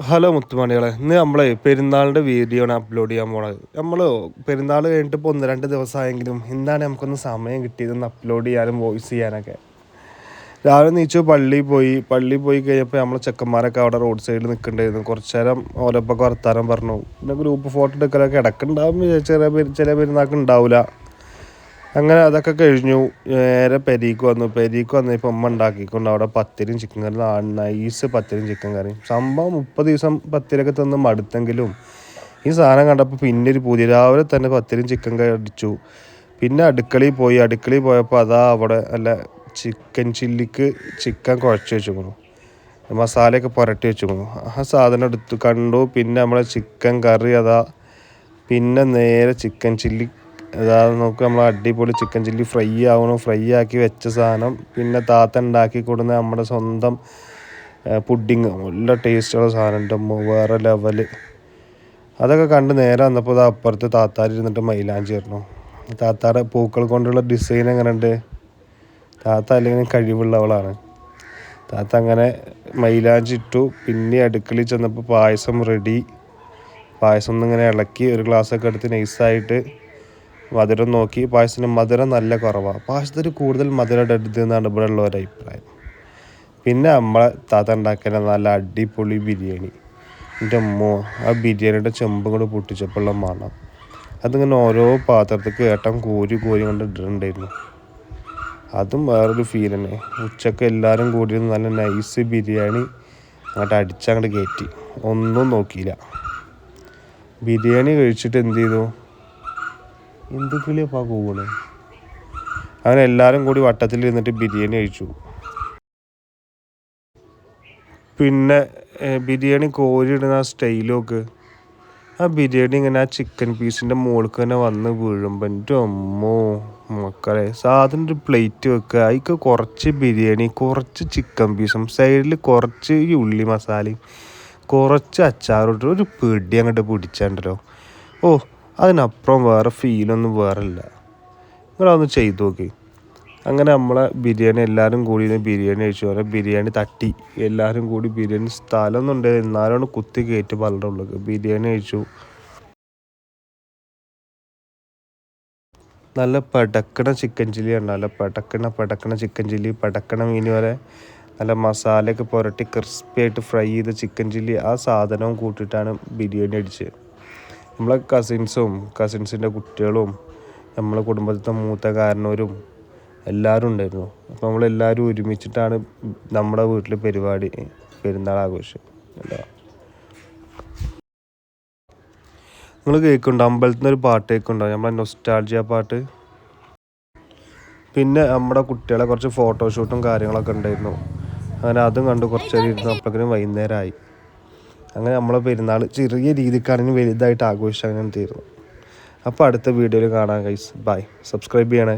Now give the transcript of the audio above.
Hello മുത്തുമണികളെ, ഇന്ന് നമ്മളെ പെരുന്നാളിൻ്റെ വീഡിയോ ആണ് അപ്ലോഡ് ചെയ്യാൻ പോണത്. നമ്മൾ പെരുന്നാൾ കഴിഞ്ഞിട്ട് ഇപ്പോൾ 1-2 ദിവസമായെങ്കിലും എന്താണ് നമുക്കൊന്ന് സമയം കിട്ടിയതെന്ന് അപ്ലോഡ് ചെയ്യാനും വോയിസ് ചെയ്യാനൊക്കെ. രാവിലെ നീച്ചു പള്ളിയിൽ പോയി കഴിഞ്ഞപ്പോൾ നമ്മൾ ചെക്കന്മാരൊക്കെ അവിടെ റോഡ് സൈഡിൽ നിൽക്കണ്ടായിരുന്നു. കുറച്ച് നേരം ഓരോപ്പൊക്കെ വർത്താനം പറഞ്ഞു. പിന്നെ ഗ്രൂപ്പ് ഫോട്ടോ എടുക്കലൊക്കെ ഇടക്കുണ്ടാവും, ചില പെരുന്നാൾക്ക് ഉണ്ടാവില്ല. അങ്ങനെ അതൊക്കെ കഴിഞ്ഞു. നേരെ പെരീക്ക് വന്നപ്പോൾ ഉമ്മ ഉണ്ടാക്കിക്കൊണ്ട് അവിടെ പത്തിരിയും ചിക്കൻ കറി, നൈസ് പത്തിരിയും ചിക്കൻ കറിയും. സംഭവം 30 ദിവസം പത്തിരിയൊക്കെ തിന്ന് മടുത്തെങ്കിലും ഈ സാധനം കണ്ടപ്പോൾ പിന്നെ ഒരു പുതിയ രാവിലെ തന്നെ പത്തിരിയും ചിക്കൻ കറി അടിച്ചു. പിന്നെ അടുക്കളയിൽ പോയപ്പോൾ അതാ അവിടെ അല്ല ചിക്കൻ ചില്ലിക്ക് ചിക്കൻ കുഴച്ച് വെച്ചിരിക്കുന്നു, മസാലയൊക്കെ പുരട്ടി വെച്ചിരിക്കുന്നു. ആ സാധനം എടുത്തു കണ്ടു. പിന്നെ നമ്മളെ ചിക്കൻ കറി അതാ, പിന്നെ നേരെ ചിക്കൻ ചില്ലി അതായത് നോക്കുക, നമ്മൾ അടിപൊളി ചിക്കൻ ചില്ലി ഫ്രൈ ആക്കി വെച്ച സാധനം. പിന്നെ താത്ത ഉണ്ടാക്കി കൊടുക്കുന്ന നമ്മുടെ സ്വന്തം പുഡിങ്, നല്ല ടേസ്റ്റുള്ള സാധനം, വേറെ ലെവല്. അതൊക്കെ കണ്ട് നേരെ വന്നപ്പോൾ അത് അപ്പുറത്ത് താത്താരിരുന്നിട്ട് മൈലാഞ്ചി ആയിരുന്നു. താത്താടെ പൂക്കൾ കൊണ്ടുള്ള ഡിസൈൻ എങ്ങനെയുണ്ട്? താത്ത അല്ലെങ്കിൽ കഴിവുള്ളവളാണ്. താത്ത അങ്ങനെ മൈലാഞ്ചി ഇട്ടു. പിന്നെ അടുക്കളയിൽ ചെന്നപ്പോൾ പായസം റെഡി. പായസം ഒന്നിങ്ങനെ ഇളക്കി ഒരു ഗ്ലാസ്സൊക്കെ എടുത്ത് നൈസായിട്ട് മധുരം നോക്കി. പായസത്തിന് മധുരം നല്ല കുറവാണ്. പായസത്തിൽ കൂടുതൽ മധുരം ഇടരുത് എന്നാണ് ഇവിടെ ഉള്ള ഒരു അഭിപ്രായം. പിന്നെ നമ്മളെ താത്ത ഉണ്ടാക്കിയ നല്ല അടിപൊളി ബിരിയാണി. എൻ്റെ അമ്മോ, ആ ബിരിയാണിയുടെ ചെമ്പ് കൊണ്ട് പൊട്ടിച്ചപ്പോഴുള്ള മണം, അതിങ്ങനെ ഓരോ പാത്രത്തേക്ക് ഏട്ടൻ കോരി കൊണ്ട് ഇട്ടിട്ടുണ്ടായിരുന്നു. അതും വേറൊരു ഫീൽ തന്നെ. ഉച്ചക്ക് എല്ലാവരും കൂടി നല്ല നൈസ് ബിരിയാണി അങ്ങോട്ട് കയറ്റി, ഒന്നും നോക്കിയില്ല. ബിരിയാണി കഴിച്ചിട്ട് എന്ത് ചെയ്തു, എന്ത് കിളിയപ്പോൾ കൂണ്. അങ്ങനെ എല്ലാവരും കൂടി വട്ടത്തിൽ ഇരുന്നിട്ട് ബിരിയാണി കഴിച്ചു. പിന്നെ ബിരിയാണി കോരിയിടുന്ന ആ സ്റ്റൈലൊക്കെ, ആ ബിരിയാണി ഇങ്ങനെ ആ ചിക്കൻ പീസിൻ്റെ മുകൾക്ക് തന്നെ വന്ന് വീഴുമ്പോൾ എൻ്റെ അമ്മോ മക്കളെ, സാധനം ഒരു പ്ലേറ്റ് വെക്കുക, അതിക്ക് കുറച്ച് ബിരിയാണി, കുറച്ച് ചിക്കൻ പീസും, സൈഡിൽ കുറച്ച് ഈ ഉള്ളി മസാലയും, കുറച്ച് അച്ചാറിട്ട് ഒരു പിടി അങ്ങോട്ട് പിടിച്ചാണ്ടല്ലോ. ഓ, അതിനപ്പുറം വേറെ ഫീലൊന്നും വേറില്ല. നിങ്ങളതൊന്ന് ചെയ്തു നോക്കി. അങ്ങനെ നമ്മളെ ബിരിയാണി എല്ലാവരും കൂടി ബിരിയാണി കഴിച്ചു. അങ്ങനെ ബിരിയാണി തട്ടി എല്ലാവരും കൂടി ബിരിയാണി സ്ഥലമൊന്നും ഉണ്ട്, എന്നാലും കുത്തി കയറ്റി പലരുടെ ഉള്ളിൽ ബിരിയാണി കഴിച്ചു. നല്ല പടക്കണ ചിക്കൻ ചില്ലി ഉണ്ട്, നല്ല പടക്കണ ചിക്കൻ ചില്ലി, പടക്കണ മീൻ വരെ നല്ല മസാലയൊക്കെ പുരട്ടി ക്രിസ്പി ആയിട്ട് ഫ്രൈ ചെയ്ത ചിക്കൻ ചില്ലി, ആ സാധനവും കൂട്ടിയിട്ടാണ് ബിരിയാണി അടിച്ചത്. നമ്മളെ കസിൻസിൻ്റെ കുട്ടികളും നമ്മളെ കുടുംബത്തിലത്തെ മൂത്ത കാരണവരും എല്ലാവരും ഉണ്ടായിരുന്നു. അപ്പോൾ നമ്മളെല്ലാവരും ഒരുമിച്ചിട്ടാണ് നമ്മുടെ വീട്ടിൽ പെരുന്നാൾ ആഘോഷം. നിങ്ങൾ കേൾക്കുന്നുണ്ടോ? അമ്പലത്തിൽ നിന്ന് ഒരു പാട്ട് കേൾക്കുന്നുണ്ടോ? നമ്മളെ നൊസ്റ്റാൾജിയ പാട്ട്. പിന്നെ നമ്മുടെ കുട്ടികളെ കുറച്ച് ഫോട്ടോഷൂട്ടും കാര്യങ്ങളൊക്കെ ഉണ്ടായിരുന്നു. അങ്ങനെ അതും കണ്ട് കുറച്ച് നേരം ഇരുന്ന് അപ്പോഴേക്കും വൈകുന്നേരമായി. അങ്ങനെ നമ്മളെ പെരുന്നാൾ ചെറിയ രീതിക്കാണെങ്കിൽ വലുതായിട്ട് ആഘോഷിച്ച് അങ്ങനെ തീർന്നു. അപ്പോൾ അടുത്ത വീഡിയോയിൽ കാണാം ഗൈസ്. ബൈ. സബ്സ്ക്രൈബ് ചെയ്യണേ.